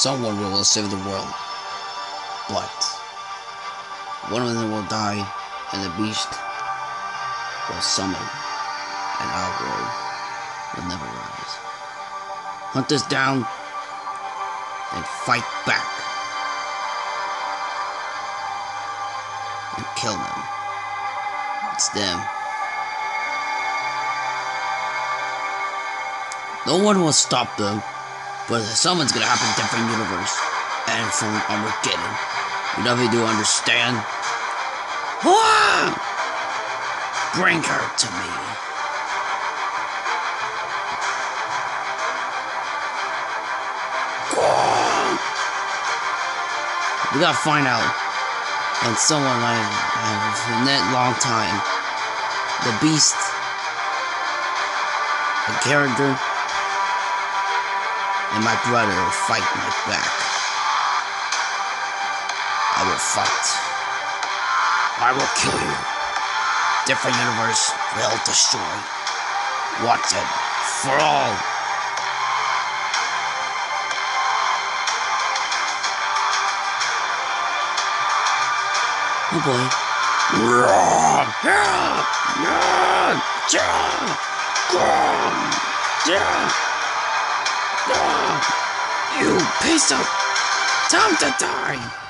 someone will save the world. But one of them will die, and the beast will summon, and our world will never rise. Hunt us down and fight back and kill them. It's them. No one will stop them, but someone's gonna happen in a different universe and from Armageddon. You never do understand. Bring her to me. We gotta find out. And someone I have in that long time. The beast. The character. And my brother will fight my back. I will fight. I will kill you. Different universe will destroy. Watch it for all. Oh boy. You piece of... Time to die!